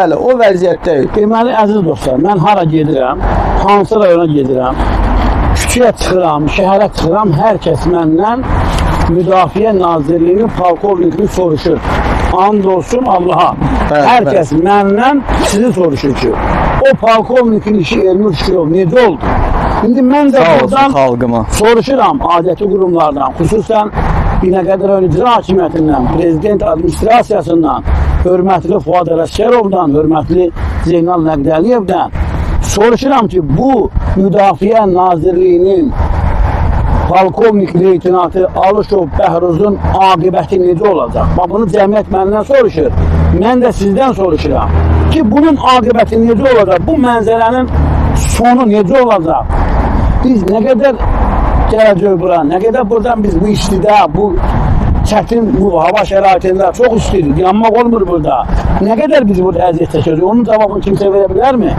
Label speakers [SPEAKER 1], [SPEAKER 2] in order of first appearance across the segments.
[SPEAKER 1] Bəli, o vəziyyətdəyik.
[SPEAKER 2] Deməli, əziz dostlar, mən hara gedirəm, hansı rayona gedirəm, küçəyə çıxıram, şəhərə çıxıram, hər kəs məndən Müdafiə Nazirliyinin polkovnikini soruşur. And olsun Allaha. Hər kəs məndən sizi soruşur ki, o polkovnikin işi Elnur Şükürov necə oldu? İndi mən də buradan soruşuram adəti qurumlardan, xüsusən Binəqədi rayon icra hakimiyyətindən, prezident administrasiyasından, hörmətli Fuad Ələsgərovdan, hörmətli Zeynal Nəqdəliyevdən soruşuram ki, bu Müdafiə Nazirliyinin polkovnik leytinatı Alışov Bəhruzun aqibəti necə olacaq? Bax, bunu cəmiyyət məndən soruşur. Mən də sizdən soruşuram ki, bunun aqibəti necə olacaq? Bu mənzərənin sonu necə olacaq? Biz nə qədər gələcək bura, nə qədər buradan biz bu istidə, bu çətin bu hava şəraitində çox istidir, yanmaq olmur burada. Nə qədər biz burada əziyyət çəkəcək, onun cavabını kimsə verə bilərmi?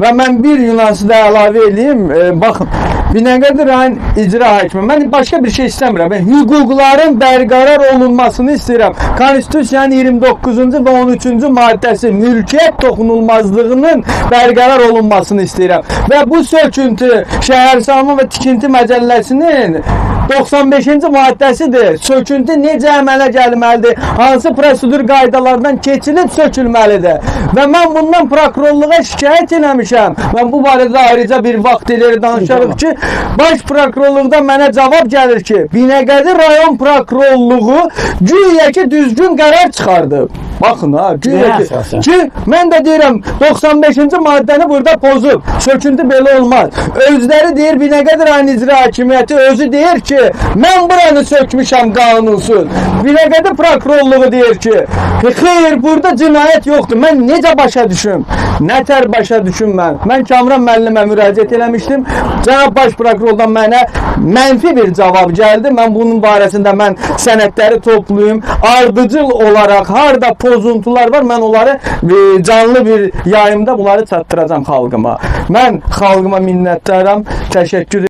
[SPEAKER 1] Və mən bir nüansı da əlavə edeyim. Baxın, Binəqədi rayon icra hakimi, mən başqa bir şey istəmirəm. Ben hüquqların bərqərar olunmasını istəyirəm. Konstitusiyanın 29-cu və 13-cü maddəsi mülkiyyət toxunulmazlığının bərqərar olunmasını istəyirəm. Və bu söküntü Şəhərsalma və Tikinti Məcəlləsinin 95-ci maddəsidir. Söküntü necə əmələ gəlməlidir? Hansı prosedur qaydalardan keçilib sökülməlidir? Və mən bundan prokurorluğa şikayət eləmişəm. Mən bu barədə ayrıca bir vaxt ileri danışarıq ki, baş prokurorluqda mənə cavab gəlir ki, Binəqədi rayon prokurorluğu güya ki düzgün qərar çıxardı. Baxın ha, güya ki, mən də deyirəm 95-ci maddəni burada pozub. Söküntü belə olmaz. Özləri deyir Binəqədi rayon icra hakimiyyəti özü deyir ki, mən buranı sökmüşəm qanunsuz. Binəqədi prokurorluğu deyir ki, xeyr, burada cinayət yoxdur. Mən necə başa düşüm? Nətər başa düşüm mən? Mən Kamran müəllimə müraciət eləmişdim. Cənab baş prokurordan mənə mənfi bir cavab gəldi. Mən bunun barəsində mən sənədləri toplayım. Ardıcıl olaraq harda pozuntular var, mən onları canlı bir yayımda bunları çatdıracağım xalqıma. Mən xalqıma minnətdaram. Təşəkkür